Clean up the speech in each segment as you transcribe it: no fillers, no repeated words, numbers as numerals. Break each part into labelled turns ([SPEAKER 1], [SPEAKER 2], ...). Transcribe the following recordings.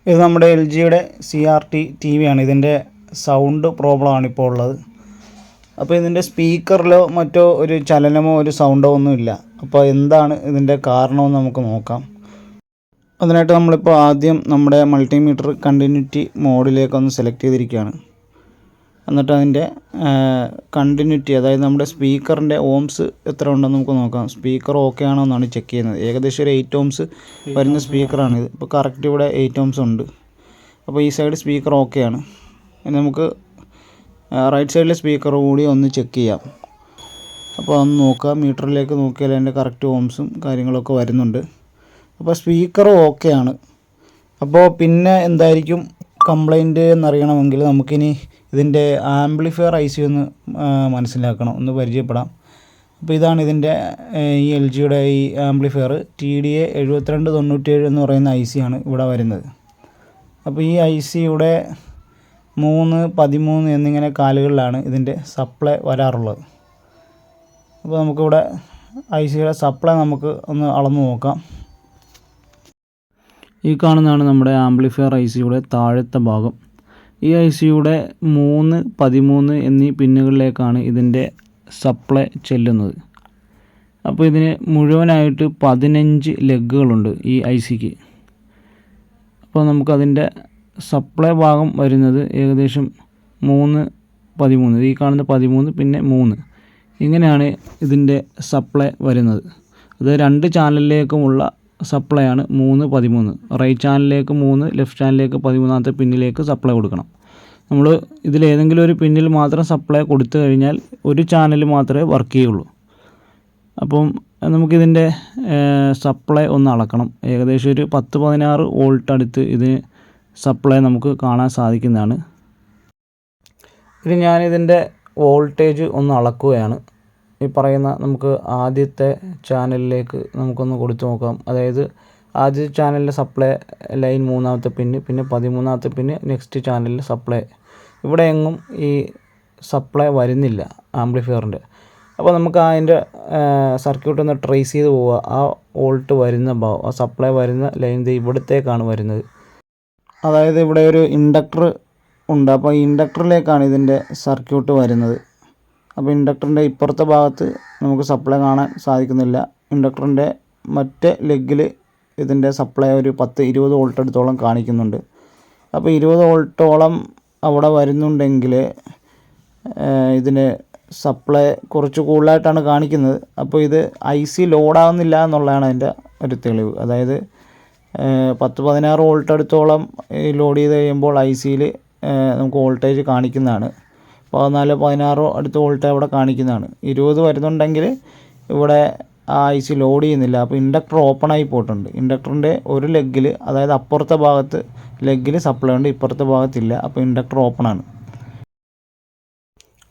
[SPEAKER 1] ഇത് നമ്മുടെ എൽ ജിയുടെ CRT TV ആണ്. ഇതിൻ്റെ സൗണ്ട് പ്രോബ്ലമാണ് ഇപ്പോൾ ഉള്ളത്. അപ്പോൾ ഇതിൻ്റെ സ്പീക്കറിലോ മറ്റോ ഒരു ചലനമോ ഒരു സൗണ്ടോ ഒന്നുമില്ല. അപ്പോൾ എന്താണ് ഇതിൻ്റെ കാരണമെന്ന് നമുക്ക് നോക്കാം. അതിനായിട്ട് നമ്മളിപ്പോൾ ആദ്യം നമ്മുടെ മൾട്ടിമീറ്റർ കണ്ടിന്യൂറ്റി മോഡിലേക്കൊന്ന് സെലക്ട് ചെയ്തിരിക്കുകയാണ്. എന്നിട്ട് അതിൻ്റെ കണ്ടിന്യൂറ്റി, അതായത് നമ്മുടെ സ്പീക്കറിൻ്റെ ഓംസ് എത്ര ഉണ്ടെന്ന് നമുക്ക് നോക്കാം. സ്പീക്കർ ഓക്കെ ആണോ എന്നാണ് ചെക്ക് ചെയ്യുന്നത്. ഏകദേശം ഒരു 8 ohms വരുന്ന സ്പീക്കറാണിത്. ഇപ്പോൾ കറക്റ്റ് ഇവിടെ 8 ohms ഉണ്ട്. അപ്പോൾ ഈ സൈഡ് സ്പീക്കർ ഓക്കെയാണ്. ഇനി നമുക്ക് റൈറ്റ് സൈഡിലെ സ്പീക്കർ കൂടി ഒന്ന് ചെക്ക് ചെയ്യാം. അപ്പോൾ ഒന്ന് നോക്കാം. മീറ്ററിലേക്ക് നോക്കിയാൽ അതിൻ്റെ കറക്റ്റ് ഓംസും കാര്യങ്ങളൊക്കെ വരുന്നുണ്ട്. അപ്പോൾ സ്പീക്കർ ഓക്കെയാണ്. അപ്പോൾ പിന്നെ എന്തായിരിക്കും കംപ്ലൈൻറ്റ് എന്നറിയണമെങ്കിൽ നമുക്കിനി ഇതിൻ്റെ ആംപ്ലിഫയർ IC ഒന്ന് മനസ്സിലാക്കണം, ഒന്ന് പരിചയപ്പെടാം. അപ്പോൾ ഇതാണ് ഇതിൻ്റെ ഈ എൽ ജിയുടെ ഈ ആംപ്ലിഫയർ. TDA 7297 എന്ന് പറയുന്ന IC ആണ് ഇവിടെ വരുന്നത്. അപ്പോൾ ഈ ICയുടെ 3, 13 എന്നിങ്ങനെ കാലുകളിലാണ് ഇതിൻ്റെ സപ്ലൈ വരാറുള്ളത്. അപ്പോൾ നമുക്കിവിടെ ICയുടെ സപ്ലൈ നമുക്ക് ഒന്ന് അളന്ന് നോക്കാം. ഈ കാണുന്നതാണ് നമ്മുടെ ആംപ്ലിഫയർ ICയുടെ താഴത്തെ ഭാഗം. ഈ ICയുടെ 3, 13 എന്നീ പിന്നുകളിലേക്കാണ് ഇതിൻ്റെ സപ്ലൈ ചെല്ലുന്നത്. അപ്പോൾ ഇതിന് മുഴുവനായിട്ട് 15 ലെഗുകളുണ്ട് ഈ ICക്ക്. അപ്പോൾ നമുക്കതിൻ്റെ സപ്ലൈ ഭാഗം വരുന്നത് ഏകദേശം 3, 13, ഈ കാണുന്ന 13 പിന്നെ 3, ഇങ്ങനെയാണ് ഇതിൻ്റെ സപ്ലൈ വരുന്നത്. അത് 2 ചാനലിലേക്കുമുള്ള സപ്ലൈ ആണ് 3, 13. റൈറ്റ് ചാനലിലേക്ക് 3, ലെഫ്റ്റ് ചാനലിലേക്ക് 13ാമത്തെ പിന്നിലേക്ക് സപ്ലൈ കൊടുക്കണം. നമ്മൾ ഇതിലേതെങ്കിലും ഒരു പിന്നിൽ മാത്രം സപ്ലൈ കൊടുത്തു കഴിഞ്ഞാൽ ഒരു ചാനൽ മാത്രമേ വർക്ക് ചെയ്യുള്ളൂ. അപ്പം നമുക്കിതിൻ്റെ സപ്ലൈ ഒന്ന് അളക്കണം. ഏകദേശം ഒരു 10-16 വോൾട്ട് അടുത്ത് ഇതിന് സപ്ലൈ നമുക്ക് കാണാൻ സാധിക്കുന്നതാണ്. ഇനി ഞാനിതിൻ്റെ വോൾട്ടേജ് ഒന്ന് അളക്കുകയാണ്. ഈ പറയുന്ന നമുക്ക് ആദ്യത്തെ ചാനലിലേക്ക് നമുക്കൊന്ന് കൊടുത്തു നോക്കാം. അതായത് ആദ്യത്തെ ചാനലിലെ സപ്ലൈ ലൈൻ 3ാമത്തെ പിന്ന്, പിന്നെ 13ാമത്തെ പിന്ന് നെക്സ്റ്റ് ചാനലിൽ സപ്ലൈ. ഇവിടെ എങ്ങും ഈ സപ്ലൈ വരുന്നില്ല ആംപ്ലിഫയറിൻ്റെ. അപ്പോൾ നമുക്ക് അതിൻ്റെ സർക്യൂട്ട് ഒന്ന് ട്രേസ് ചെയ്ത് പോവുക. ആ വോൾട്ട് വരുന്ന ഭാഗം, ആ സപ്ലൈ വരുന്ന ലൈൻ ഇവിടത്തേക്കാണ് വരുന്നത്. അതായത് ഇവിടെ ഒരു ഇൻഡക്ടർ ഉണ്ട്. അപ്പോൾ ഈ ഇൻഡക്ടറിലേക്കാണ് ഇതിൻ്റെ സർക്യൂട്ട് വരുന്നത്. അപ്പോൾ ഇൻഡക്ടറിൻ്റെ ഇപ്പുറത്തെ ഭാഗത്ത് നമുക്ക് സപ്ലൈ കാണാൻ സാധിക്കുന്നില്ല. ഇൻഡക്ടറിൻ്റെ മറ്റേ ലെഗിൽ ഇതിൻ്റെ സപ്ലൈ ഒരു 10-20 വോൾട്ട് അടുത്തോളം കാണിക്കുന്നുണ്ട്. അപ്പോൾ 20 വോൾട്ടോളം അവിടെ വരുന്നുണ്ടെങ്കിൽ ഇതിന് സപ്ലൈ കുറച്ച് കൂടുതലായിട്ടാണ് കാണിക്കുന്നത്. അപ്പോൾ ഇത് IC ലോഡാകുന്നില്ല എന്നുള്ളതാണ് അതിൻ്റെ ഒരു തെളിവ്. അതായത് 10-16 വോൾട്ട് അടുത്തോളം ലോഡ് ചെയ്ത് കഴിയുമ്പോൾ ICയിൽ നമുക്ക് വോൾട്ടേജ് കാണിക്കുന്നതാണ്. 14-16 അടുത്ത വോൾട്ട് അവിടെ കാണിക്കുന്നതാണ്. 20 വരുന്നുണ്ടെങ്കിൽ ഇവിടെ ആ IC ലോഡ് ചെയ്യുന്നില്ല. അപ്പോൾ ഇൻഡക്ടർ ഓപ്പണായി പോയിട്ടുണ്ട്. ഇൻഡക്ടറിൻ്റെ ഒരു ലെഗിൽ, അതായത് അപ്പുറത്തെ ഭാഗത്ത് ലെഗിൽ സപ്ലൈ ഉണ്ട്, ഇപ്പുറത്തെ ഭാഗത്തില്ല. അപ്പോൾ ഇൻഡക്ടർ ഓപ്പണാണ്.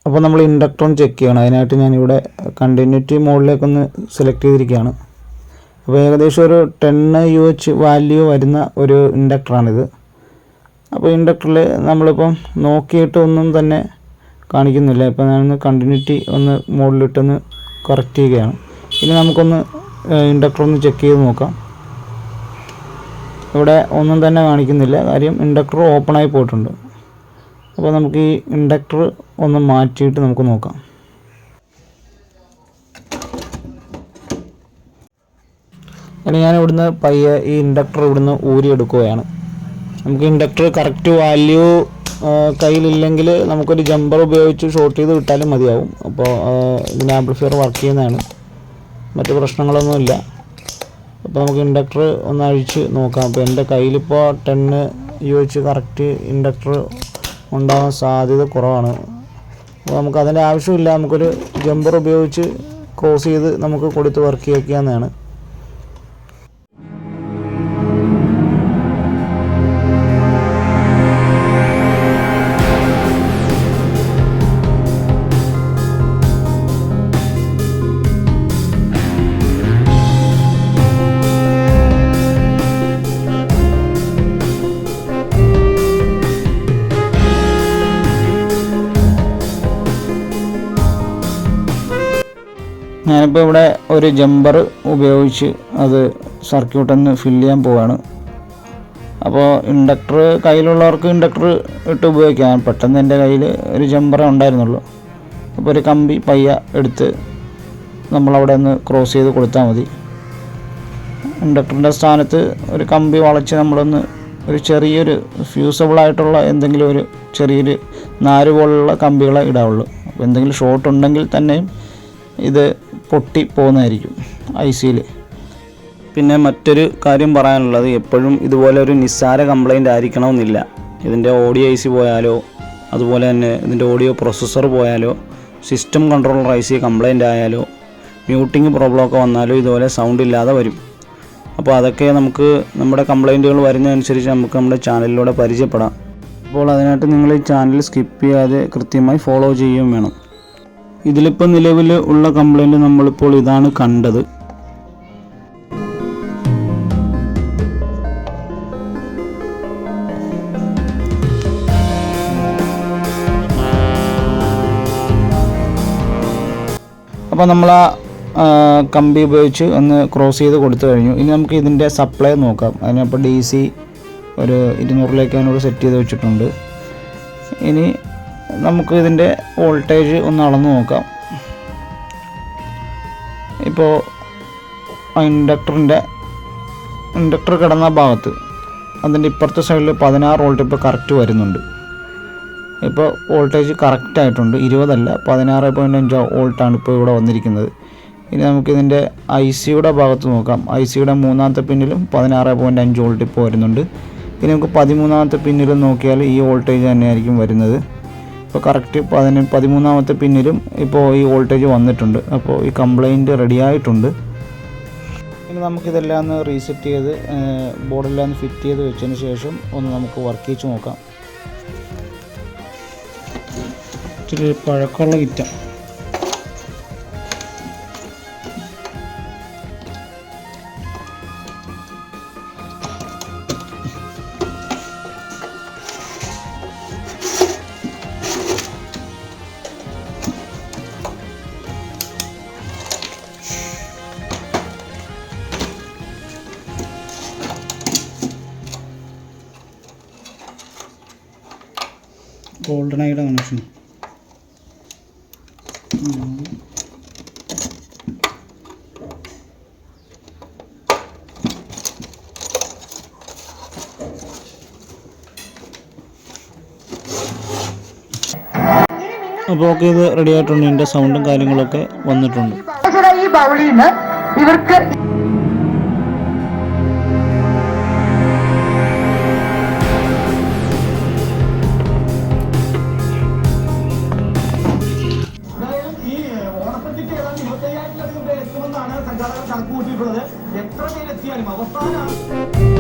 [SPEAKER 1] അപ്പോൾ നമ്മൾ ഇൻഡക്ടർ ഒന്ന് ചെക്ക് ചെയ്യണം. അതിനായിട്ട് ഞാനിവിടെ കണ്ടിന്യൂറ്റി മോഡിലേക്കൊന്ന് സെലക്ട് ചെയ്തിരിക്കുകയാണ്. അപ്പോൾ ഏകദേശം ഒരു 10 UH വാല്യൂ വരുന്ന ഒരു ഇൻഡക്ടറാണിത്. അപ്പോൾ ഇൻഡക്ടറിൽ നമ്മളിപ്പം നോക്കിയിട്ട് ഒന്നും തന്നെ കാണിക്കുന്നില്ല. ഇപ്പോൾ ഞാനൊന്ന് കണ്ടിന്യൂറ്റി ഒന്ന് മോഡിലിട്ടൊന്ന് കറക്റ്റ് ചെയ്യുകയാണ്. ഇനി നമുക്കൊന്ന് ഇൻഡക്ടർ ഒന്ന് ചെക്ക് ചെയ്ത് നോക്കാം. ഇവിടെ ഒന്നും തന്നെ കാണിക്കുന്നില്ല. കാര്യം ഇൻഡക്ടർ ഓപ്പണായി പോയിട്ടുണ്ട്. അപ്പോൾ നമുക്ക് ഈ ഇൻഡക്ടർ ഒന്ന് മാറ്റിയിട്ട് നമുക്ക് നോക്കാം. ഇനി ഞാൻ ഇവിടുന്ന് പയ്യെ ഈ ഇൻഡക്ടർ ഇവിടുന്ന് ഊരിയെടുക്കുകയാണ്. നമുക്ക് ഇൻഡക്ടർ കറക്റ്റ് വാല്യൂ കയ്യിലില്ലെങ്കിൽ നമുക്കൊരു ജമ്പർ ഉപയോഗിച്ച് ഷോർട്ട് ചെയ്ത് വിട്ടാലും മതിയാവും. അപ്പോൾ ഇതിന് ആംപ്ലിഫയർ വർക്ക് ചെയ്യുന്നതാണ്, മറ്റ് പ്രശ്നങ്ങളൊന്നുമില്ല. അപ്പോൾ നമുക്ക് ഇൻഡക്ടർ ഒന്ന് അഴിച്ച് നോക്കാം. അപ്പോൾ എൻ്റെ കയ്യിലിപ്പോൾ 10 UH കറക്റ്റ് ഇൻഡക്ടർ ഉണ്ടാകാൻ സാധ്യത കുറവാണ്. അപ്പോൾ നമുക്ക് അതിൻ്റെ ആവശ്യമില്ല. നമുക്കൊരു ജമ്പർ ഉപയോഗിച്ച് ക്രോസ് ചെയ്ത് നമുക്ക് കൊടുത്ത് വർക്ക് ചെയ്യിക്കാവുന്നതാണ്. ഞാനിപ്പോൾ ഇവിടെ ഒരു ജമ്പർ ഉപയോഗിച്ച് അത് സർക്യൂട്ടൊന്ന് ഫില്ല് ചെയ്യാൻ പോവാണ്. അപ്പോൾ ഇൻഡക്ടർ കയ്യിലുള്ളവർക്ക് ഇൻഡക്ടർ ഇട്ട് ഉപയോഗിക്കാം. പെട്ടെന്ന് എൻ്റെ കയ്യിൽ ഒരു ജമ്പറേ ഉണ്ടായിരുന്നുള്ളൂ. അപ്പോൾ ഒരു കമ്പി പയ്യ എടുത്ത് നമ്മളവിടെ ഒന്ന് ക്രോസ് ചെയ്ത് കൊടുത്താൽ മതി. ഇൻഡക്ടറിൻ്റെ സ്ഥാനത്ത് ഒരു കമ്പി വളച്ച് നമ്മളൊന്ന് ഒരു ചെറിയൊരു ഫ്യൂസബിളായിട്ടുള്ള എന്തെങ്കിലും ഒരു ചെറിയൊരു നാര് പോലുള്ള കമ്പികളെ ഇടാവുള്ളൂ. അപ്പോൾ എന്തെങ്കിലും ഷോർട്ട് ഉണ്ടെങ്കിൽ തന്നെയും ഇത് പൊട്ടി പോകുന്നതായിരിക്കും IC-യിൽ. പിന്നെ മറ്റൊരു കാര്യം പറയാനുള്ളത്, എപ്പോഴും ഇതുപോലെ ഒരു നിസ്സാര കംപ്ലൈൻ്റ് ആയിരിക്കണമെന്നില്ല. ഇതിൻ്റെ ഓഡിയോ IC പോയാലോ അതുപോലെ തന്നെ ഇതിൻ്റെ ഓഡിയോ പ്രോസസ്സർ പോയാലോ സിസ്റ്റം കൺട്രോളർ IC കംപ്ലൈൻ്റ് ആയാലോ മ്യൂട്ടിങ് പ്രോബ്ലമൊക്കെ വന്നാലോ ഇതുപോലെ സൗണ്ട് ഇല്ലാതെ വരും. അപ്പോൾ അതൊക്കെ നമുക്ക് നമ്മുടെ കംപ്ലൈൻറ്റുകൾ വരുന്നതനുസരിച്ച് നമുക്ക് നമ്മുടെ ചാനലിലൂടെ പരിചയപ്പെടാം. അപ്പോൾ അതിനായിട്ട് നിങ്ങൾ ഈ ചാനൽ സ്കിപ്പ് ചെയ്യാതെ കൃത്യമായി ഫോളോ ചെയ്യുകയും വേണം. ഇതിലിപ്പോൾ നിലവിൽ ഉള്ള കംപ്ലൈൻറ്റ് നമ്മളിപ്പോൾ ഇതാണ് കണ്ടത്. അപ്പോൾ നമ്മൾ കമ്പി ഉപയോഗിച്ച് ഒന്ന് ക്രോസ് ചെയ്ത് കൊടുത്തു കഴിഞ്ഞു. ഇനി നമുക്ക് ഇതിൻ്റെ സപ്ലൈ നോക്കാം. അതിനപ്പോൾ DC ഒരു 200ലേക്ക് അതിനോട് സെറ്റ് ചെയ്ത് വെച്ചിട്ടുണ്ട്. ഇനി നമുക്ക് ഇതിൻ്റെ വോൾട്ടേജ് ഒന്ന് അളന്ന് നോക്കാം. ഇപ്പോൾ ഇൻഡക്ടർ കിടന്ന ഭാഗത്ത് അതിൻ്റെ ഇപ്പുറത്തെ സൈഡിൽ 16 വോൾട്ട് ഇപ്പോൾ കറക്റ്റ് വരുന്നുണ്ട്. ഇപ്പോൾ വോൾട്ടേജ് കറക്റ്റായിട്ടുണ്ട്. 20 അല്ല 16.5 വോൾട്ടാണ് ഇപ്പോൾ ഇവിടെ വന്നിരിക്കുന്നത്. ഇനി നമുക്കിതിൻ്റെ IC-യുടെ ഭാഗത്ത് നോക്കാം. IC-യുടെ 3ാമത്തെ പിന്നിലും 16.5 വോൾട്ട് ഇപ്പോൾ വരുന്നുണ്ട്. ഇനി നമുക്ക് 13ാമത്തെ പിന്നിലും നോക്കിയാൽ ഈ വോൾട്ടേജ് തന്നെയായിരിക്കും വരുന്നത്. ഇപ്പോൾ കറക്റ്റ് 13ാമത്തെ പിന്നിലും ഇപ്പോൾ ഈ വോൾട്ടേജ് വന്നിട്ടുണ്ട്. അപ്പോൾ ഈ കംപ്ലൈൻറ്റ് റെഡി ആയിട്ടുണ്ട്. ഇനി നമുക്കിതെല്ലാം ഒന്ന് റീസെറ്റ് ചെയ്ത് ബോർഡെല്ലാം ഒന്ന് ഫിറ്റ് ചെയ്ത് വെച്ചതിന് ശേഷം ഒന്ന് നമുക്ക് വർക്ക് ചെയ്ത് നോക്കാം. ഇച്ചിരി പഴക്കമുള്ള കിറ്റാണ്. ഗോൾഡൻ ഐയുടെ കണക്ഷൻ. അപ്പോൾ ഓക്കെ, ഇത് റെഡി ആയിട്ടുണ്ട്. ഇതിൻ്റെ സൗണ്ടും കാര്യങ്ങളൊക്കെ വന്നിട്ടുണ്ട്.
[SPEAKER 2] ഈ ബൗളിൽ നിന്ന് ഇവർക്ക് സംഘാടകർ കണക്ക് കൂട്ടിയിട്ടുള്ളത്. എത്ര പേരെത്തിയാലും അവസാനം